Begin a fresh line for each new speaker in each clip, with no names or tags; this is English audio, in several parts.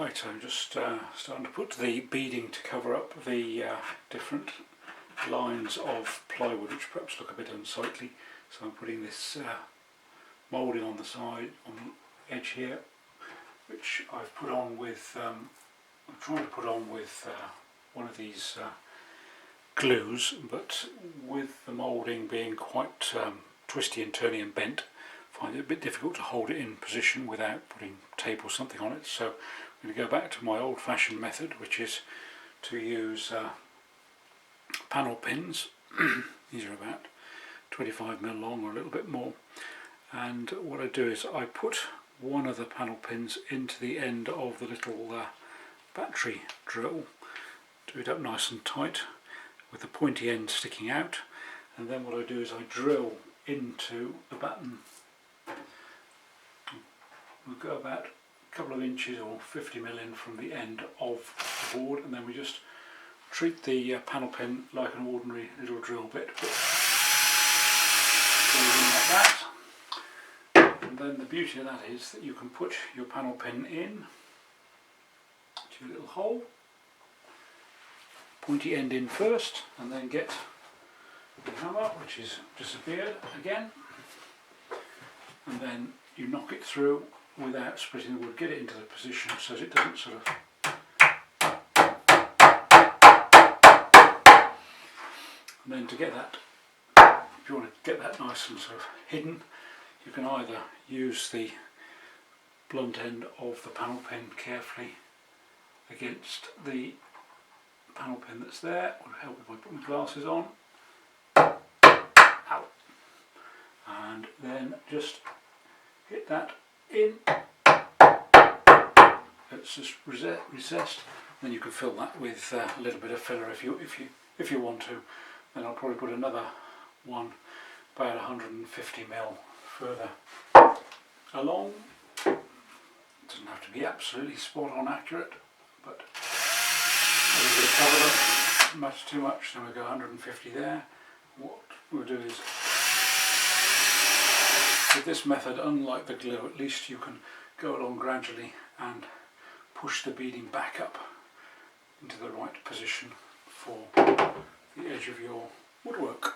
Right, I'm just starting to put the beading to cover up the different lines of plywood which perhaps look a bit unsightly. So I'm putting this moulding on the side, on the edge here, which I've put on with, I'm trying to put on with one of these glues, but with the moulding being quite twisty and turny and bent, I find it a bit difficult to hold it in position without putting tape or something on it. So I'm going to go back to my old-fashioned method, which is to use panel pins. These are about 25mm long or a little bit more, and what I do is I put one of the panel pins into the end of the little battery drill, do it up nice and tight with the pointy end sticking out, and then what I do is I drill into the batten. We'll go about a couple of inches or 50mm in from the end of the board, and then we just treat the panel pin like an ordinary little drill bit, but like that. And then the beauty of that is that you can put your panel pin in to your little hole, pointy end in first, and then get the hammer, which is disappeared again, and then you knock it through without splitting the wood, get it into the position so that it doesn't sort of and then to get that, if you want to get that nice and sort of hidden, you can either use the blunt end of the panel pin carefully against the panel pin that's there, or help if I put my glasses on, ow, and then just hit that in. It's just recessed. Then you can fill that with a little bit of filler if you want to. Then I'll probably put another one about 150mm further along. It doesn't have to be absolutely spot on accurate, but a little bit of cover doesn't matter too much. So we'll go 150 there. What we'll do is, with this method, unlike the glue, at least you can go along gradually and push the beading back up into the right position for the edge of your woodwork.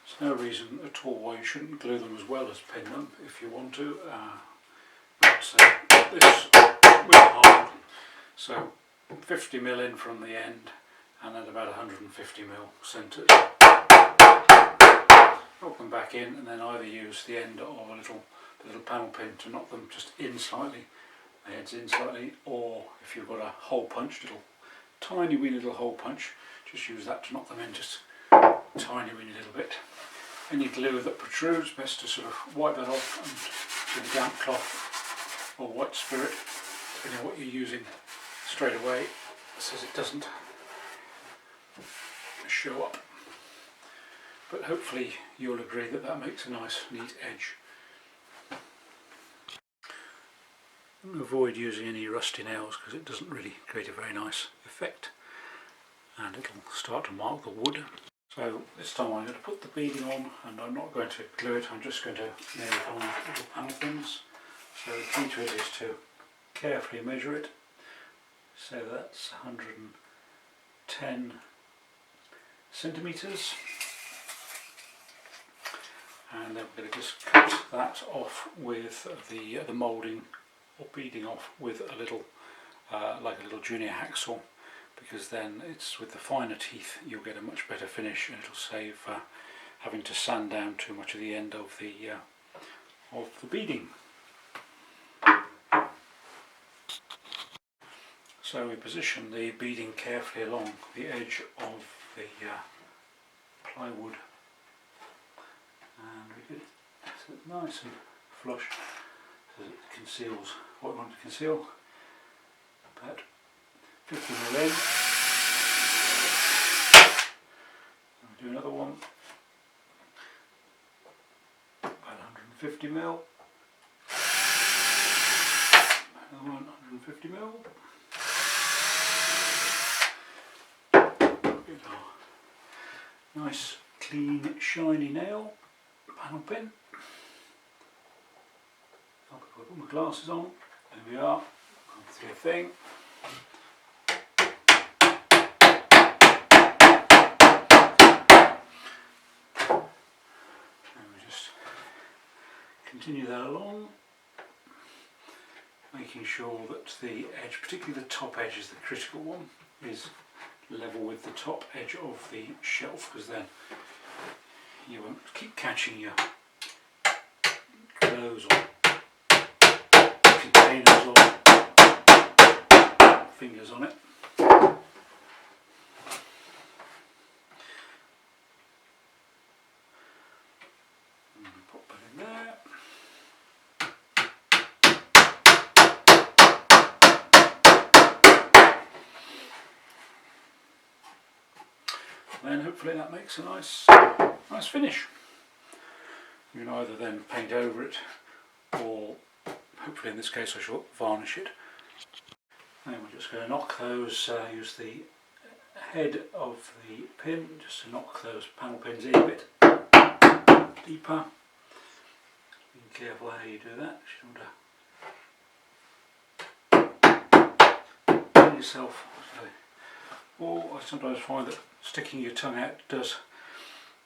There's no reason at all why you shouldn't glue them as well as pin them if you want to. But this will hold. So 50mm in from the end, and then about 150mm centred. Knock them back in, and then either use the end of a little panel pin to knock them just in slightly, the heads in slightly, or if you've got a hole punch, tiny wee little hole punch, just use that to knock them in just tiny wee little bit. Any glue that protrudes, best to sort of wipe that off and with a damp cloth or white spirit, depending on what you're using, straight away, so it doesn't show up. But hopefully you'll agree that that makes a nice neat edge. Avoid using any rusty nails because it doesn't really create a very nice effect, and it'll start to mark the wood. So this time I'm going to put the beading on, and I'm not going to glue it, I'm just going to nail it on with little panel pins. So the key to it is to carefully measure it. So that's 110 centimetres. And then we're going to just cut that off with the moulding or beading off with a little, like a little junior hacksaw, because then it's with the finer teeth you'll get a much better finish, and it'll save having to sand down too much of the end of the beading. So we position the beading carefully along the edge of the plywood, and we get it so it's nice and flush so it conceals what we want to conceal. About 50mm in. And we do another one, about 150mm. Another one, 150mm. Nice, clean, shiny nail, panel pin. I'll put my glasses on. There we are. Do your thing. And we just continue that along, making sure that the edge, particularly the top edge is the critical one, is level with the top edge of the shelf, because then you won't keep catching your clothes or containers or fingers on it. And pop that in there. Then hopefully that makes a nice finish. You can either then paint over it, or hopefully in this case I shall varnish it. And we're just going to knock those, use the head of the pin just to knock those panel pins in a bit deeper. Be careful how you do that. You don't want to burn yourself. Or I sometimes find that sticking your tongue out does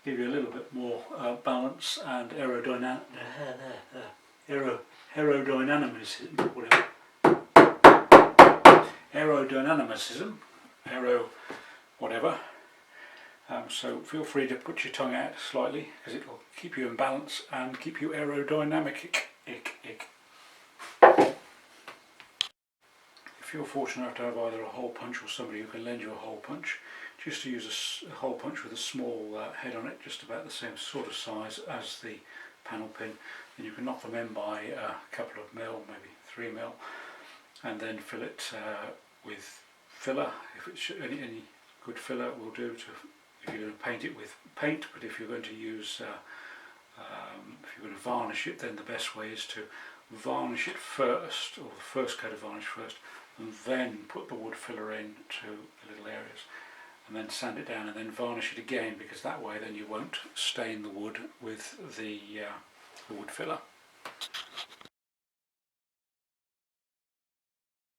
give you a little bit more balance and aerodynamism, whatever. So feel free to put your tongue out slightly, because it will keep you in balance and keep you aerodynamic. If you're fortunate enough to have either a hole punch or somebody who can lend you a hole punch, just to use a hole punch with a small head on it, just about the same sort of size as the panel pin, and you can knock them in by a couple of mil, maybe 3 mil, and then fill it with filler. If it's any good filler will do. If you're going to paint it with paint, but if you're going to use, if you're going to varnish it, then the best way is to varnish it first, or the first coat of varnish first, and then put the wood filler in to the little areas, and then sand it down and then varnish it again, because that way then you won't stain the wood with the wood filler.